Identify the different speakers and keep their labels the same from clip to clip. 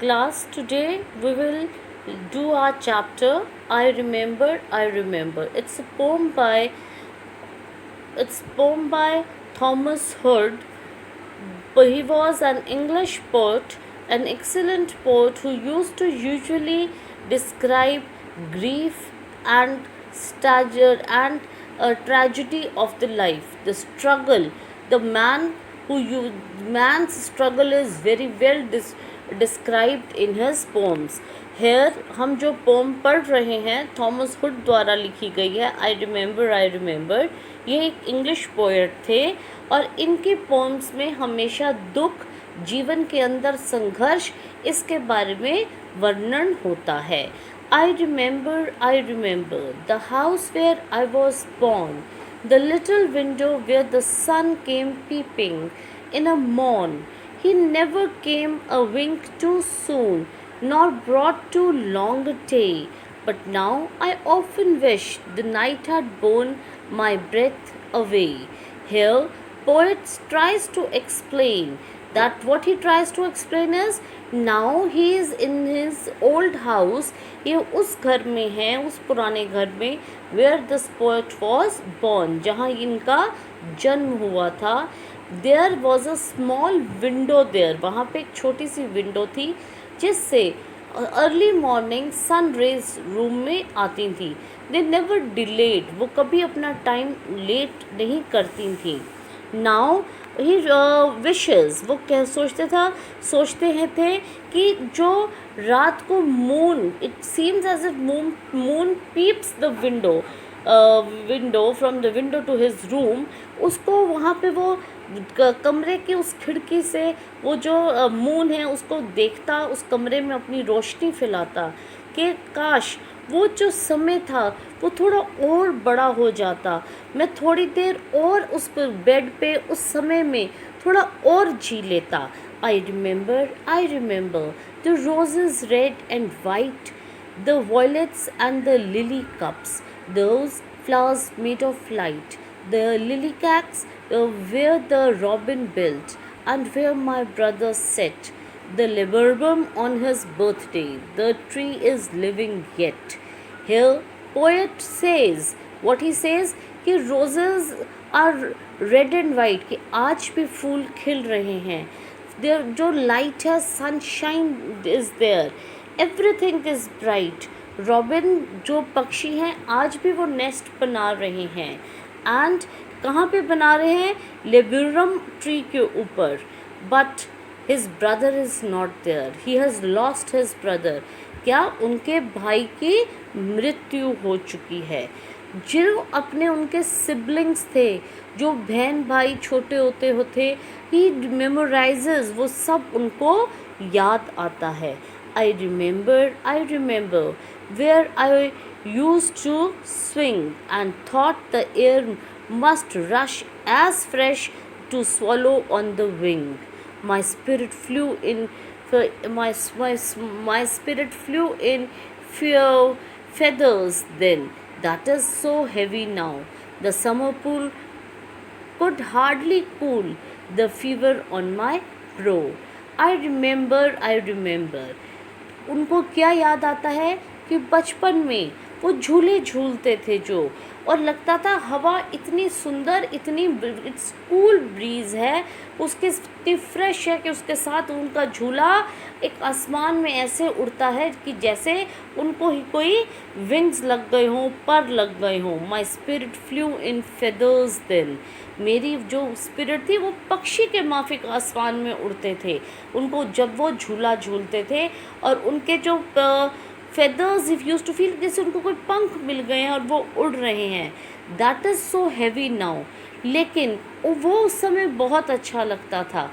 Speaker 1: Class, today we will do our chapter I Remember, I Remember. It's a poem by Thomas Hood. He was an English poet, an excellent poet who used to usually describe grief and staggering and a tragedy of the life, the struggle. The man's struggle is very well described in his poems. Here हम जो pome पढ़ रहे हैं Thomas hood द्वारा लिखी गई है I remember. ये एक इंग्लिश पोएट थे और इनके पोम्स में हमेशा दुख, जीवन के अंदर संघर्ष, इसके बारे में वर्णन होता है। I remember the house where I was born, the little window where the sun came peeping in a morn. He never came a wink too soon, nor brought too long a day. But now I often wish the night had borne my breath away. Here, poet tries to explain that what he tries to explain is now he is in his old house. ये उस घर में है, उस पुराने घर में where this poet was born, जहाँ इनका जन्म हुआ था। There was a small window there, वहाँ पे एक छोटी सी विंडो थी जिससे early morning sun rays room में आती थी। दे नेवर डिलेड, वो कभी अपना टाइम लेट नहीं करती थी। नाउ ही विशेस, वो क्या सोचते हैं थे कि जो रात को moon, it seems as if moon peeps the window from the window to his room, उसको वहाँ पे वो कमरे की उस खिड़की से वो जो मून है उसको देखता, उस कमरे में अपनी रोशनी फैलाता कि काश वो जो समय था वो थोड़ा और बड़ा हो जाता, मैं थोड़ी देर और उस बेड पे उस समय में थोड़ा और जी लेता। आई remember the roses red and white, the violets and the lily cups, those flowers made of light, the lily cacks where the robin built, and where my brother sat, the laburnum on his birthday, the tree is living yet. Here, poet says, what he says, कि roses are red and white, कि आज भी फूल खिल रहे हैं, जो light है, sunshine is there, everything is bright. Robin जो पक्षी हैं आज भी वो नेस्ट बना रहे हैं, एंड कहाँ पे बना रहे हैं? लेब्यूरम ट्री के ऊपर। But his brother is not there, he has lost his brother. क्या उनके भाई की मृत्यु हो चुकी है? जो अपने उनके सिबलिंग्स थे, जो बहन भाई छोटे होते ही मेमोराइजेस, वो सब उनको याद आता है। I remember where I used to swing and thought the air must rush as fresh to swallow on the wing. My spirit flew in my spirit flew in feathers then, that is so heavy now. The summer pool could hardly cool the fever on my brow. I remember. उनको क्या याद आता है कि बचपन में वो झूले झूलते थे जो, और लगता था हवा इतनी सुंदर, इतनी इट्स कूल ब्रीज है, उसके इतनी फ्रेश है कि उसके साथ उनका झूला एक आसमान में ऐसे उड़ता है कि जैसे उनको ही कोई विंग्स लग गए हों, पर लग गए हों। My spirit flew in feathers then, मेरी जो स्पिरिट थी वो पक्षी के माफिक आसमान में उड़ते थे। उनको जब वो झूला झूलते थे और उनके जो feathers if used to feel जैसे उनको कोई पंख मिल गए हैं और वो उड़ रहे हैं। That is so heavy now, लेकिन वो उस समय बहुत अच्छा लगता था,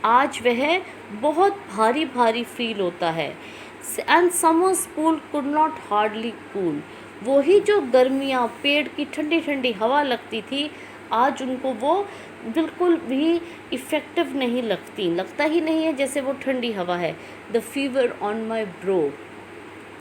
Speaker 1: आज वह बहुत भारी भारी फील होता है। And summers cool could not hardly cool, वही जो गर्मियाँ पेड़ की ठंडी ठंडी हवा लगती थी, आज उनको वो बिल्कुल भी इफ़ेक्टिव नहीं लगता ही नहीं है जैसे वो ठंडी हवा है। The fever on my brow,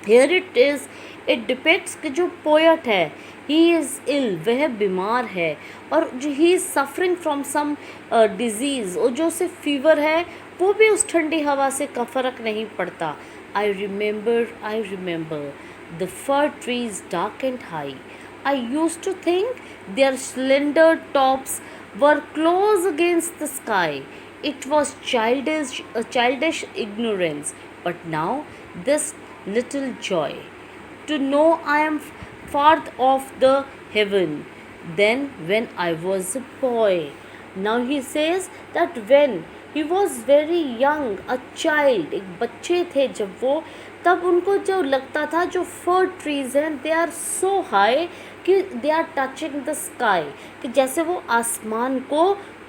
Speaker 1: here it depicts कि जो पोएट है ही इज़ इल, वह बीमार है, और जो he is suffering from some disease, और जो उसे फीवर है वो भी उस ठंडी हवा से का फ़र्क नहीं पड़ता। I remember the fir trees dark and high. I used to think their slender tops were close against the sky. It was childish ignorance, but now this little joy to know I am far off the heaven than when I was a boy. Now he says that when he was very young, a child, एक बच्चे थे जब वो, तब उनको जो लगता था जो फर ट्रीज हैं दे आर सो हाई कि they are touching the sky, कि जैसे वो आसमान को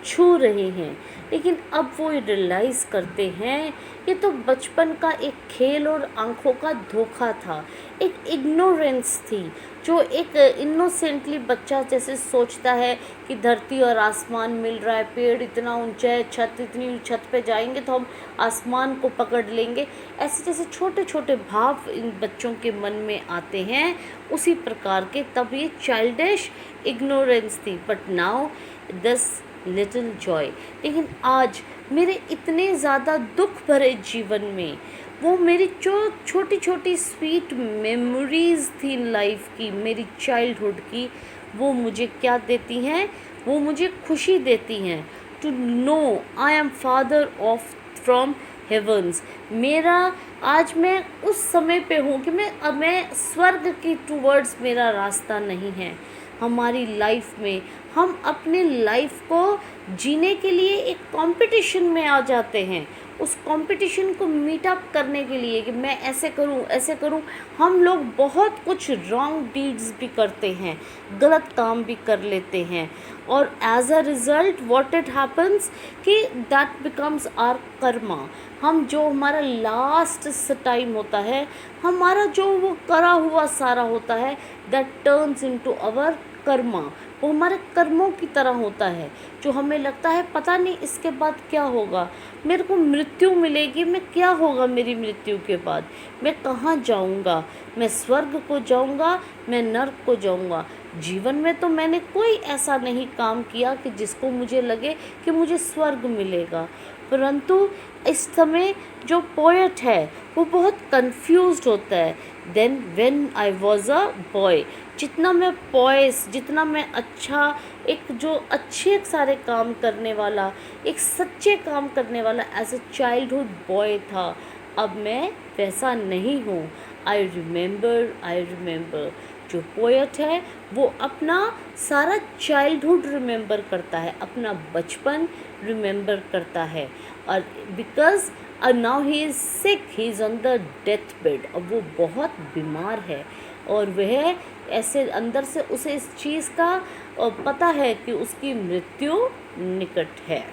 Speaker 1: छू रहे हैं। लेकिन अब वो रियलाइज़ करते हैं ये तो बचपन का एक खेल और आंखों का धोखा था, एक इग्नोरेंस थी जो एक इनोसेंटली बच्चा जैसे सोचता है कि धरती और आसमान मिल रहा है, पेड़ इतना ऊंचा है, इतनी छत पे जाएंगे तो हम आसमान को पकड़ लेंगे, ऐसे जैसे छोटे छोटे भाव इन बच्चों के मन में आते हैं उसी प्रकार के तब ये चाइल्डिश इग्नोरेंस थी। But now this little Joy. लेकिन आज मेरे इतने ज़्यादा दुख भरे जीवन में वो मेरी जो छोटी छोटी स्वीट मेमोरीज़ थी लाइफ की, मेरी चाइल्डहुड की, वो मुझे क्या देती हैं, वो मुझे खुशी देती हैं। To know I am farther off from heavens. मेरा आज मैं उस समय पे हूँ कि मैं स्वर्ग की टूवर्ड्स मेरा रास्ता नहीं है। हमारी लाइफ में हम अपने लाइफ को जीने के लिए एक कंपटीशन में आ जाते हैं, उस कंपटीशन को मीट अप करने के लिए कि मैं ऐसे करूं। हम लोग बहुत कुछ रॉन्ग डीड्स भी करते हैं, गलत काम भी कर लेते हैं, और as a result what it happens कि दैट बिकम्स आवर कर्मा। हम जो हमारा लास्ट टाइम होता है, हमारा जो वो करा हुआ सारा होता है, that turns into our karma. वो हमारे कर्मों की तरह होता है, जो हमें लगता है पता नहीं इसके बाद क्या होगा, मेरे को मृत्यु मिलेगी, मैं क्या होगा मेरी मृत्यु के बाद, मैं कहाँ जाऊँगा, मैं स्वर्ग को जाऊँगा, मैं नर्क को जाऊँगा। जीवन में तो मैंने कोई ऐसा नहीं काम किया कि जिसको मुझे लगे कि मुझे स्वर्ग मिलेगा। परंतु इस समय जो पोएट है वो बहुत कंफ्यूज्ड होता है। Then when I was a boy, जितना मैं पॉइस, जितना मैं अच्छा, एक जो अच्छे सारे काम करने वाला, एक सच्चे काम करने वाला एज अ चाइल्डहुड बॉय था, अब मैं वैसा नहीं हूँ। I remember. जो पोएट है वो अपना सारा चाइल्डहुड रिमेंबर करता है, अपना बचपन रिमेंबर करता है, और because now he is sick, he is on the death bed. अब वो बहुत बीमार है और वह ऐसे अंदर से उसे इस चीज़ का पता है कि उसकी मृत्यु निकट है।